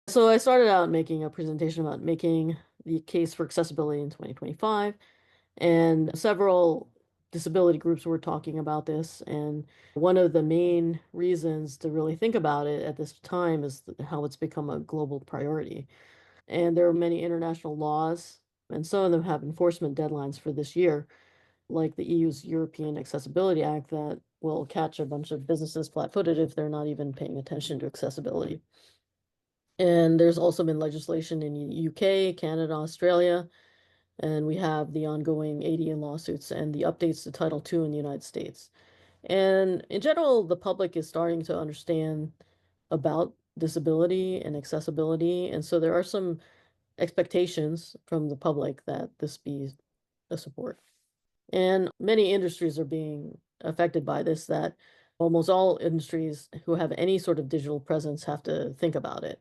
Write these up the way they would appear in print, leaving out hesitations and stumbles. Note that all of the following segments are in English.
So I started out making a presentation about making the case for accessibility in 2025, and several disability groups were talking about this. And one of the main reasons to really think about it at this time is how it's become a global priority. And there are many international laws, and some of them have enforcement deadlines for this year, like the EU's European Accessibility Act, that will catch a bunch of businesses flat-footed if they're not even paying attention to accessibility. And there's also been legislation in UK, Canada, Australia, and we have the ongoing ADA lawsuits and the updates to Title II in the United States. And in general, the public is starting to understand about disability and accessibility. And so there are some expectations from the public that this be a support. And many industries are being affected by this, that almost all industries who have any sort of digital presence have to think about it.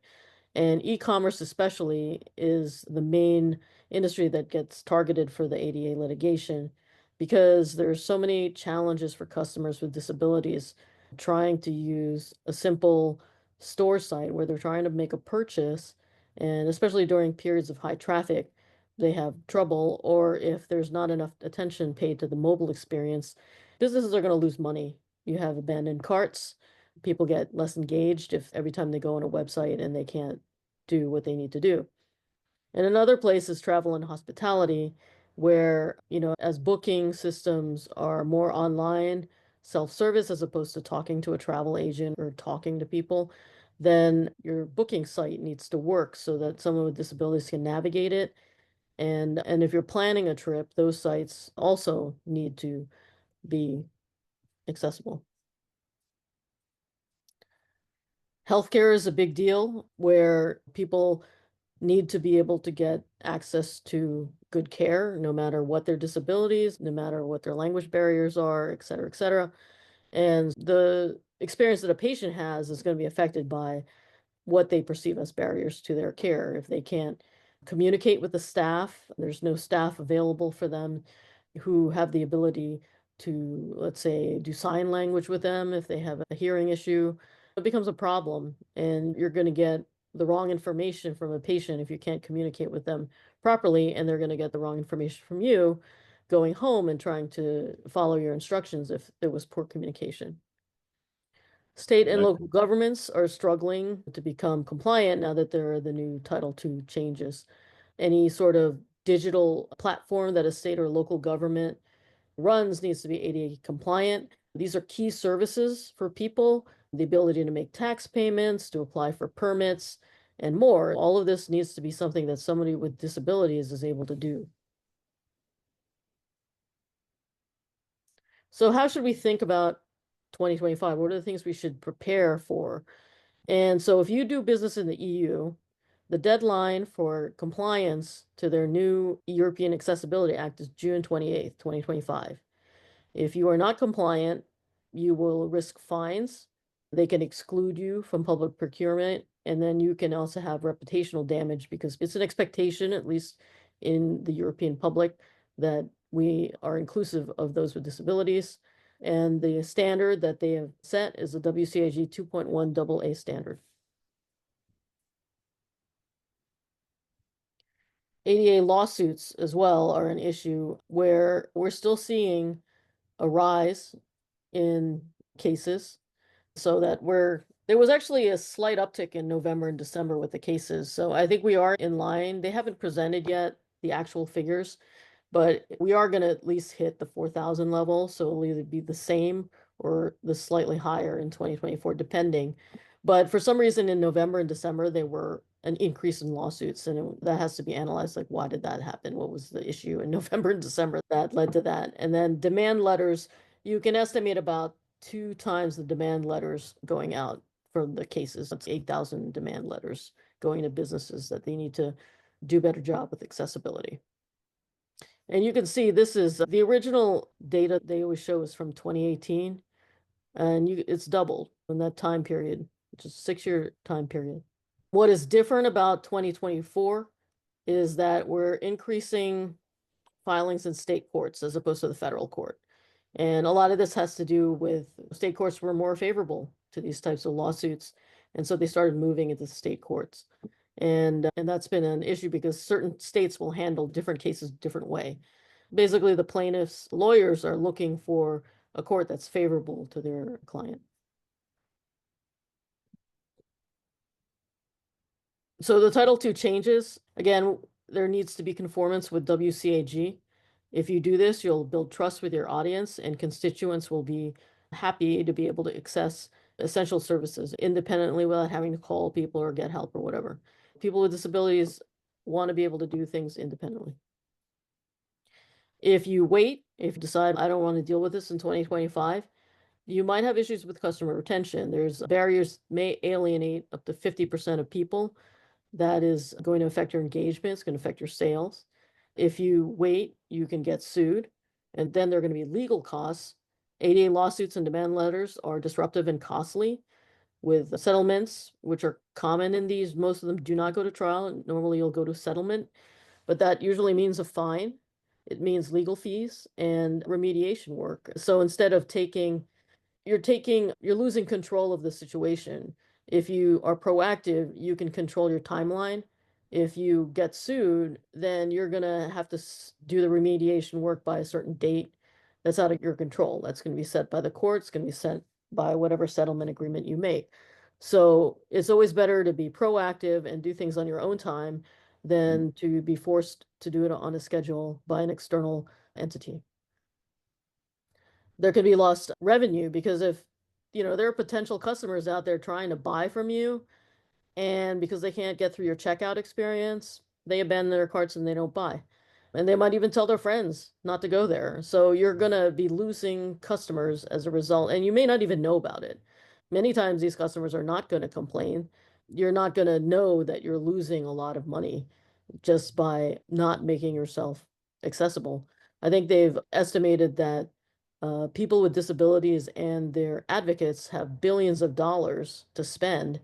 And e-commerce especially is the main industry that gets targeted for the ADA litigation because there's so many challenges for customers with disabilities trying to use a simple store site where they're trying to make a purchase, and especially during periods of high traffic, they have trouble, or if there's not enough attention paid to the mobile experience, businesses are going to lose money. You have abandoned carts. People get less engaged if every time they go on a website and they can't do what they need to do. And another place is travel and hospitality, where, as booking systems are more online, self-service, as opposed to talking to a travel agent or talking to people, then your booking site needs to work so that someone with disabilities can navigate it. And if you're planning a trip, those sites also need to be accessible. Healthcare is a big deal where people need to be able to get access to good care, no matter what their disabilities, no matter what their language barriers are, et cetera, et cetera. And the experience that a patient has is going to be affected by what they perceive as barriers to their care. If they can't communicate with the staff, there's no staff available for them who have the ability to, let's say, do sign language with them if they have a hearing issue, it becomes a problem. And you're going to get the wrong information from a patient if you can't communicate with them properly, and they're going to get the wrong information from you going home and trying to follow your instructions if there was poor communication. State and Right. local governments are struggling to become compliant now that there are the new Title II changes. Any sort of digital platform that a state or local government runs needs to be ADA compliant. These are key services for people, the ability to make tax payments, to apply for permits, and more. All of this needs to be something that somebody with disabilities is able to do. So how should we think about 2025? What are the things we should prepare for? And so if you do business in the EU, the deadline for compliance to their new European Accessibility Act is June 28th, 2025. If you are not compliant, you will risk fines. They can exclude you from public procurement, and then you can also have reputational damage because it's an expectation, at least in the European public, that we are inclusive of those with disabilities. And the standard that they have set is a WCAG 2.1 AA standard. ADA lawsuits as well are an issue where we're still seeing a rise in cases, so that there was actually a slight uptick in November and December with the cases. So I think we are in line. They haven't presented yet the actual figures, but we are going to at least hit the 4,000 level. So it'll either be the same or the slightly higher in 2024, depending. But for some reason in November and December, there were an increase in lawsuits, and that has to be analyzed. Like, why did that happen? What was the issue in November and December that led to that? And then demand letters, you can estimate about two times the demand letters going out from the cases. That's 8,000 demand letters going to businesses that they need to do a better job with accessibility. And you can see this is the original data they always show is from 2018, and it's doubled in that time period, which is a 6-year time period. What is different about 2024 is that we're increasing filings in state courts as opposed to the federal court. And a lot of this has to do with state courts were more favorable to these types of lawsuits. And so they started moving into state courts. And that's been an issue because certain states will handle different cases different way. Basically, the plaintiffs' lawyers are looking for a court that's favorable to their client. So the Title II changes, again, there needs to be conformance with WCAG. If you do this, you'll build trust with your audience, and constituents will be happy to be able to access essential services independently without having to call people or get help or whatever. People with disabilities want to be able to do things independently. If you wait, if you decide, I don't want to deal with this in 2025, you might have issues with customer retention. There's barriers may alienate up to 50% of people. That is going to affect your engagement. It's going to affect your sales. If you wait, you can get sued, and then there are going to be legal costs. ADA lawsuits and demand letters are disruptive and costly, with settlements, which are common in these. Most of them do not go to trial. Normally, you'll go to settlement, but that usually means a fine. It means legal fees and remediation work. So instead of you're losing control of the situation. If you are proactive, you can control your timeline. If you get sued, then you're going to have to do the remediation work by a certain date. That's out of your control. That's going to be set by the court. It's going to be set by whatever settlement agreement you make. So it's always better to be proactive and do things on your own time than to be forced to do it on a schedule by an external entity. There could be lost revenue because if, there are potential customers out there trying to buy from you, and because they can't get through your checkout experience, they abandon their carts and they don't buy. And they might even tell their friends not to go there. So you're going to be losing customers as a result, and you may not even know about it. Many times these customers are not going to complain. You're not going to know that you're losing a lot of money just by not making yourself accessible. I think they've estimated that people with disabilities and their advocates have billions of dollars to spend.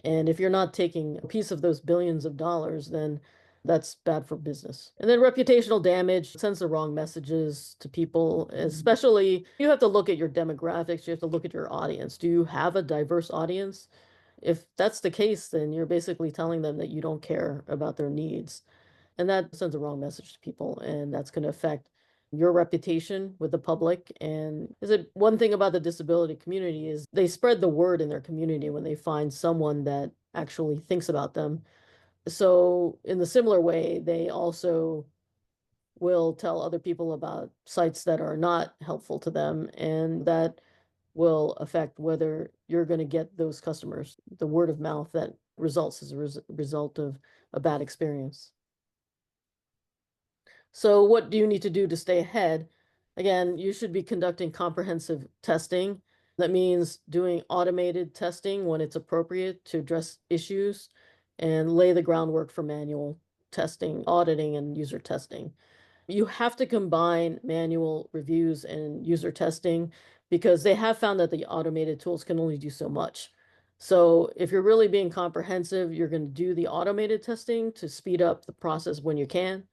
And if you're not taking a piece of those billions of dollars, then that's bad for business. And then reputational damage sends the wrong messages to people, especially you have to look at your demographics, you have to look at your audience. Do you have a diverse audience? If that's the case, then you're basically telling them that you don't care about their needs. And that sends a wrong message to people, and that's going to affect your reputation with the public. And is it one thing about the disability community is they spread the word in their community when they find someone that actually thinks about them. So in the similar way, they also will tell other people about sites that are not helpful to them, and that will affect whether you're going to get those customers, the word of mouth that results as a result of a bad experience. So what do you need to do to stay ahead? Again, you should be conducting comprehensive testing. That means doing automated testing when it's appropriate to address issues and lay the groundwork for manual testing, auditing, and user testing. You have to combine manual reviews and user testing because they have found that the automated tools can only do so much. So if you're really being comprehensive, you're going to do the automated testing to speed up the process when you can.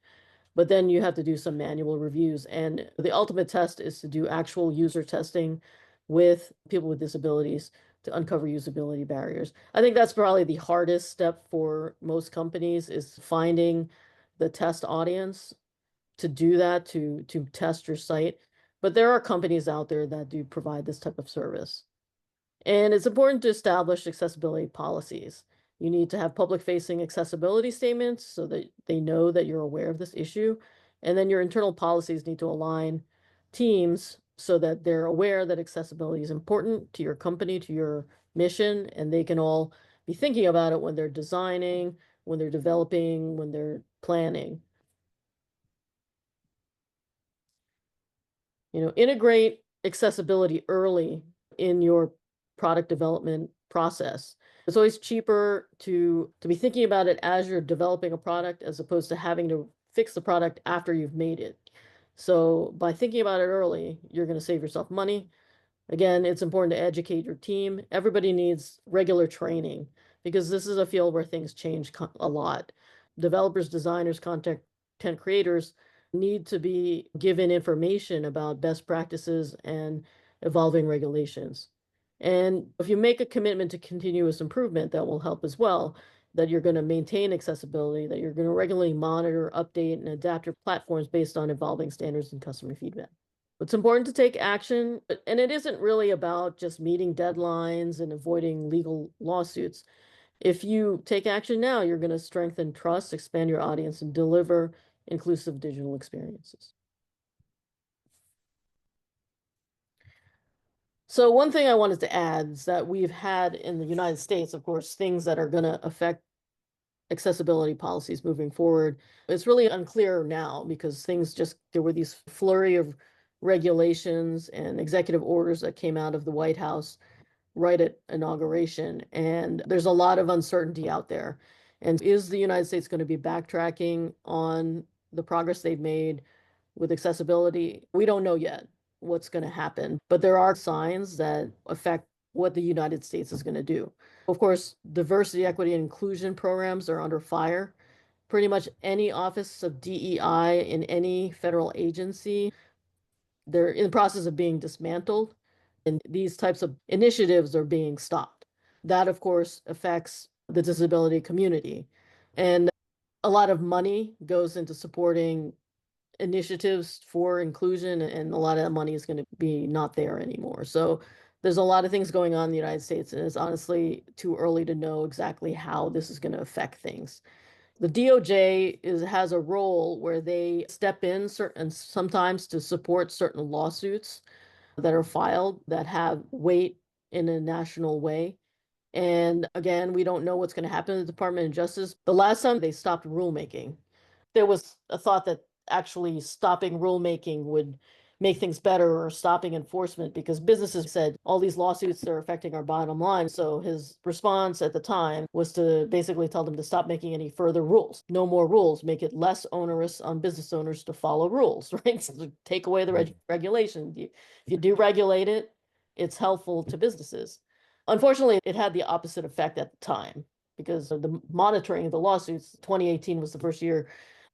But then you have to do some manual reviews. And the ultimate test is to do actual user testing with people with disabilities to uncover usability barriers. I think that's probably the hardest step for most companies is finding the test audience to do that, to test your site. But there are companies out there that do provide this type of service. And it's important to establish accessibility policies. You need to have public-facing accessibility statements so that they know that you're aware of this issue. And then your internal policies need to align teams so that they're aware that accessibility is important to your company, to your mission, and they can all be thinking about it when they're designing, when they're developing, when they're planning. Integrate accessibility early in your product development process. It's always cheaper to be thinking about it as you're developing a product as opposed to having to fix the product after you've made it. So by thinking about it early, you're going to save yourself money. Again, it's important to educate your team. Everybody needs regular training because this is a field where things change a lot. Developers, designers, content creators need to be given information about best practices and evolving regulations. And if you make a commitment to continuous improvement, that will help as well, that you're going to maintain accessibility, that you're going to regularly monitor, update, and adapt your platforms based on evolving standards and customer feedback. It's important to take action, and it isn't really about just meeting deadlines and avoiding legal lawsuits. If you take action now, you're going to strengthen trust, expand your audience, and deliver inclusive digital experiences. So one thing I wanted to add is that we've had in the United States, of course, things that are going to affect accessibility policies moving forward. It's really unclear now because there were these flurry of regulations and executive orders that came out of the White House right at inauguration, and there's a lot of uncertainty out there. And is the United States going to be backtracking on the progress they've made with accessibility? We don't know yet what's going to happen, but there are signs that affect what the United States is going to do. Of course, diversity, equity, and inclusion programs are under fire. Pretty much any office of DEI in any federal agency, they're in the process of being dismantled, and these types of initiatives are being stopped. That, of course, affects the disability community. And a lot of money goes into supporting initiatives for inclusion, and a lot of that money is going to be not there anymore. So there's a lot of things going on in the United States, and it's honestly too early to know exactly how this is going to affect things. The DOJ has a role where they step in certain sometimes to support certain lawsuits that are filed that have weight in a national way. And again, we don't know what's going to happen in the Department of Justice. The last time they stopped rulemaking, there was a thought that actually stopping rulemaking would make things better, or stopping enforcement, because businesses said all these lawsuits are affecting our bottom line. So his response at the time was to basically tell them to stop making any further rules. No more rules, make it less onerous on business owners to follow rules, right? So take away the regulation. If you do regulate it, it's helpful to businesses. Unfortunately, it had the opposite effect at the time because of the monitoring of the lawsuits. 2018 was the first year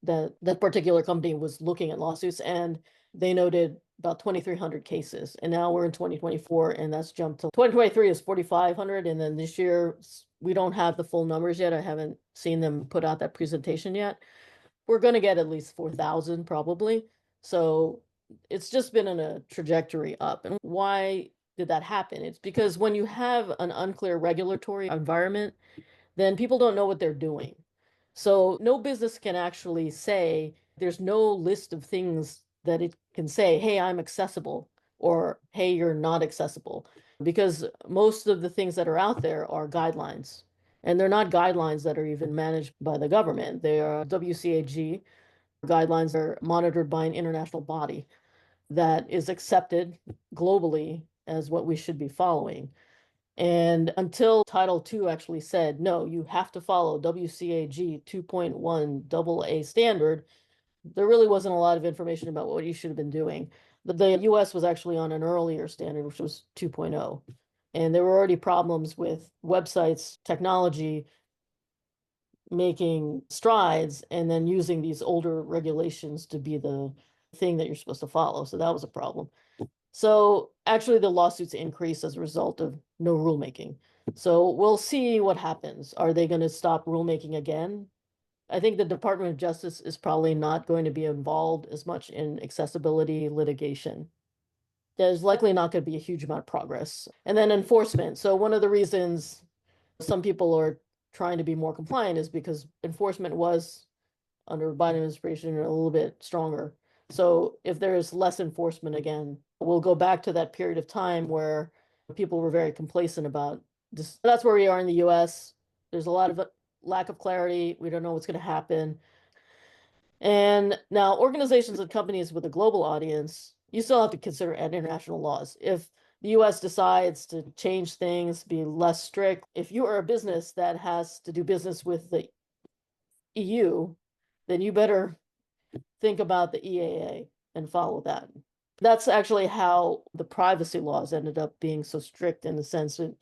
that that particular company was looking at lawsuits, and they noted about 2,300 cases. And now we're in 2024, and that's jumped to 2023 is 4,500. And then this year, we don't have the full numbers yet. I haven't seen them put out that presentation yet. We're going to get at least 4,000 probably. So it's just been in a trajectory up. And why did that happen? It's because when you have an unclear regulatory environment, then people don't know what they're doing. So no business can actually say, there's no list of things that it can say, hey, I'm accessible, or hey, you're not accessible. Because most of the things that are out there are guidelines. And they're not guidelines that are even managed by the government. They are WCAG guidelines are monitored by an international body that is accepted globally as what we should be following. And until Title II actually said, no, you have to follow WCAG 2.1 AA standard, there really wasn't a lot of information about what you should have been doing. The US was actually on an earlier standard, which was 2.0. And there were already problems with websites, technology making strides, and then using these older regulations to be the thing that you're supposed to follow. So that was a problem. So actually, the lawsuits increased as a result of no rulemaking. So we'll see what happens. Are they going to stop rulemaking again? I think the Department of Justice is probably not going to be involved as much in accessibility litigation. There's likely not going to be a huge amount of progress. And then enforcement. So one of the reasons some people are trying to be more compliant is because enforcement was under Biden administration a little bit stronger. So if there's less enforcement again, we'll go back to that period of time where people were very complacent about this. That's where we are in the US. There's a lot of lack of clarity. We don't know what's going to happen. And now organizations and companies with a global audience, you still have to consider international laws. If the US decides to change things, be less strict, if you are a business that has to do business with the EU, then you better think about the EAA and follow that. That's actually how the privacy laws ended up being so strict, in the sense that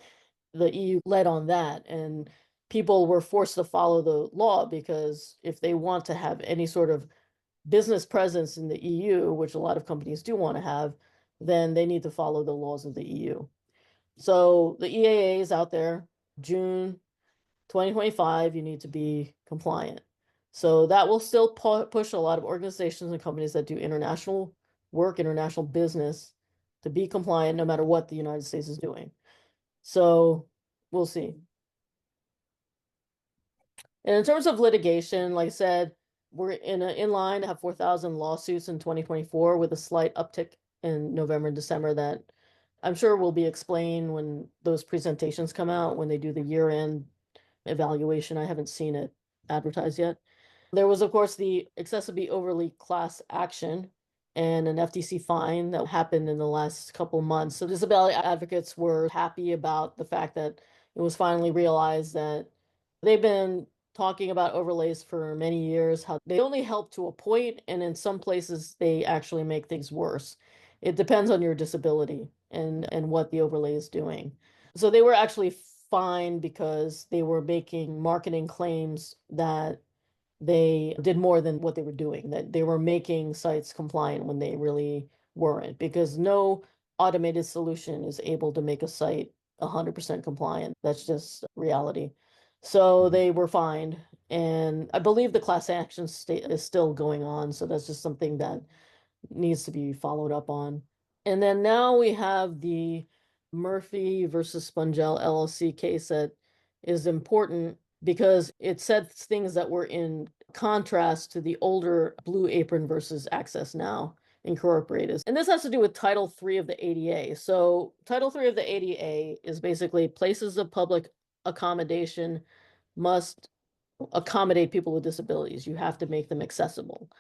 the EU led on that, and people were forced to follow the law, because if they want to have any sort of business presence in the EU, which a lot of companies do want to have, then they need to follow the laws of the EU. So the EAA is out there, June 2025, you need to be compliant. So that will still push a lot of organizations and companies that do international work, international business to be compliant no matter what the United States is doing. So we'll see. And in terms of litigation, like I said, we're in line to have 4,000 lawsuits in 2024 with a slight uptick in November and December that I'm sure will be explained when those presentations come out, when they do the year-end evaluation. I haven't seen it advertised yet. There was, of course, the excessively overly class action and an FTC fine that happened in the last couple months. So disability advocates were happy about the fact that it was finally realized that they've been talking about overlays for many years, how they only help to a point, and in some places they actually make things worse. It depends on your disability and what the overlay is doing. So they were actually fined because they were making marketing claims that they did more than what they were doing, that they were making sites compliant when they really weren't, because no automated solution is able to make a site 100% compliant. That's just reality. So they were fined, and I believe the class action state is still going on. So that's just something that needs to be followed up on. And then now we have the Murphy versus Spongell LLC case that is important because it said things that were in contrast to the older Blue Apron versus Access Now Incorporated. And this has to do with Title III of the ADA. So Title III of the ADA is basically places of public accommodation must accommodate people with disabilities. You have to make them accessible.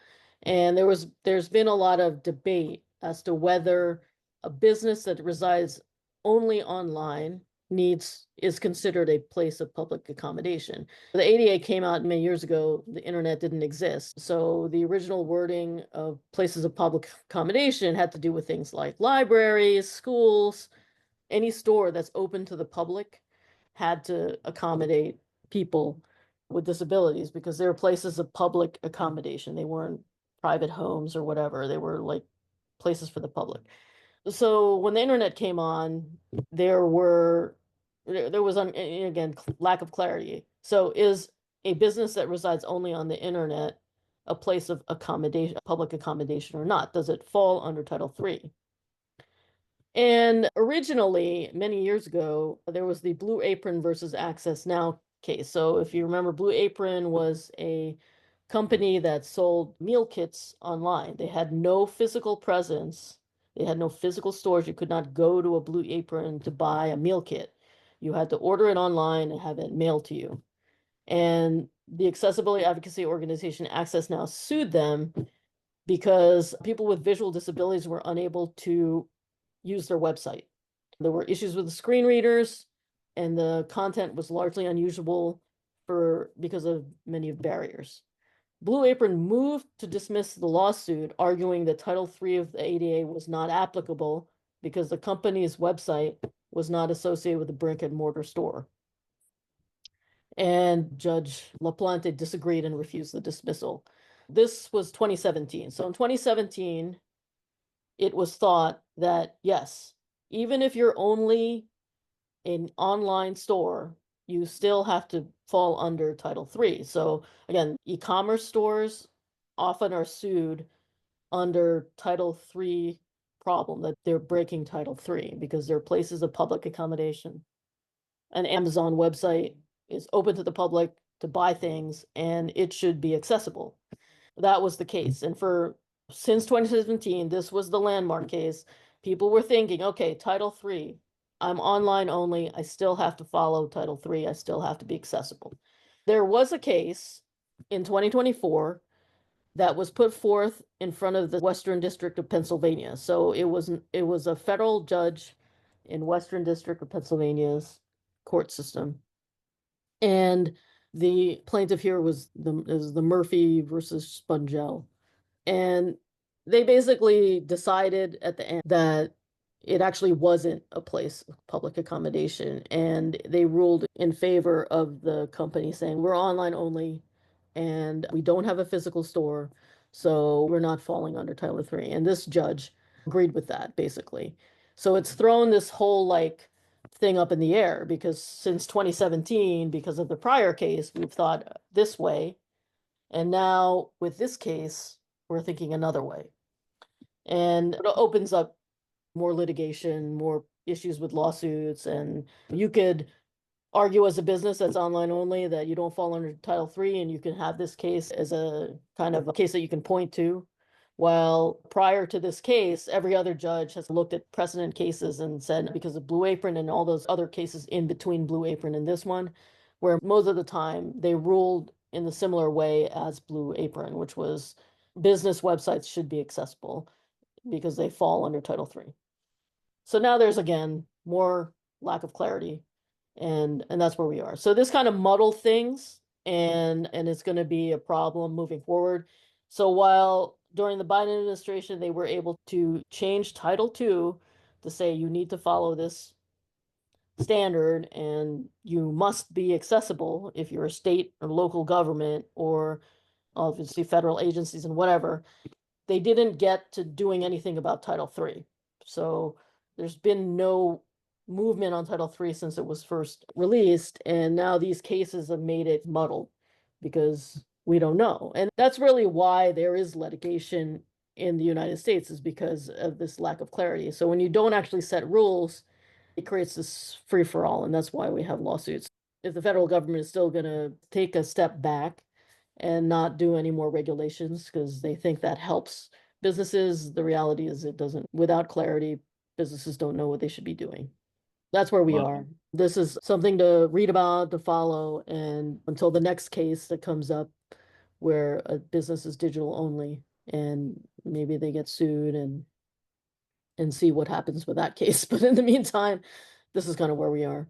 And there's been a lot of debate as to whether a business that resides only online is considered a place of public accommodation. The ADA came out many years ago, the internet didn't exist. So the original wording of places of public accommodation had to do with things like libraries, schools, any store that's open to the public had to accommodate people with disabilities because they were places of public accommodation. They weren't private homes or whatever. They were like places for the public. So when the internet came on, there was again lack of clarity. So is a business that resides only on the internet a place of accommodation, public accommodation or not? Does it fall under Title III? And originally, many years ago, there was the Blue Apron versus Access Now case. So if you remember, Blue Apron was a company that sold meal kits online. They had no physical presence. They had no physical stores. You could not go to a Blue Apron to buy a meal kit. You had to order it online and have it mailed to you. And the accessibility advocacy organization Access Now sued them because people with visual disabilities were unable to use their website. There were issues with the screen readers, and the content was largely unusable because of many barriers. Blue Apron moved to dismiss the lawsuit, arguing that Title III of the ADA was not applicable because the company's website was not associated with a brick and mortar store. And Judge LaPlante disagreed and refused the dismissal. This was 2017. So in 2017, it was thought that yes, even if you're only an online store, you still have to fall under Title III. So again, e-commerce stores often are sued under Title III problem that they're breaking Title III because they're places of public accommodation. An Amazon website is open to the public to buy things and it should be accessible. That was the case. And since 2017, this was the landmark case. People were thinking, okay, Title III, I'm online only. I still have to follow Title III. I still have to be accessible. There was a case in 2024 that was put forth in front of the Western District of Pennsylvania. So it was a federal judge in Western District of Pennsylvania's court system. And the plaintiff here is the Murphy versus Spongell. And they basically decided at the end that it actually wasn't a place of public accommodation. And they ruled in favor of the company saying, we're online only and we don't have a physical store. So we're not falling under Title III. And this judge agreed with that, basically. So it's thrown this whole like thing up in the air because since 2017, because of the prior case, we've thought this way. And now with this case, we're thinking another way. And it opens up more litigation, more issues with lawsuits. And you could argue as a business that's online only that you don't fall under Title III, and you can have this case as a kind of a case that you can point to. While prior to this case, every other judge has looked at precedent cases and said, because of Blue Apron and all those other cases in between Blue Apron and this one, where most of the time they ruled in the similar way as Blue Apron, which was business websites should be accessible because they fall under Title III. So now there's again more lack of clarity, and that's where we are. So this kind of muddle things, and it's going to be a problem moving forward. So while during the Biden administration they were able to change Title II to say you need to follow this standard and you must be accessible if you're a state or local government or obviously federal agencies and whatever, they didn't get to doing anything about Title III. So there's been no movement on Title III since it was first released, and now these cases have made it muddled because we don't know. And that's really why there is litigation in the United States, is because of this lack of clarity. So when you don't actually set rules, it creates this free for all, and that's why we have lawsuits. If the federal government is still going to take a step back and not do any more regulations because they think that helps businesses, the reality is it doesn't. Without clarity, businesses don't know what they should be doing. That's where we Well, are. This is something to read about, to follow, and until the next case that comes up where a business is digital only and maybe they get sued and see what happens with that case. But in the meantime, this is kind of where we are.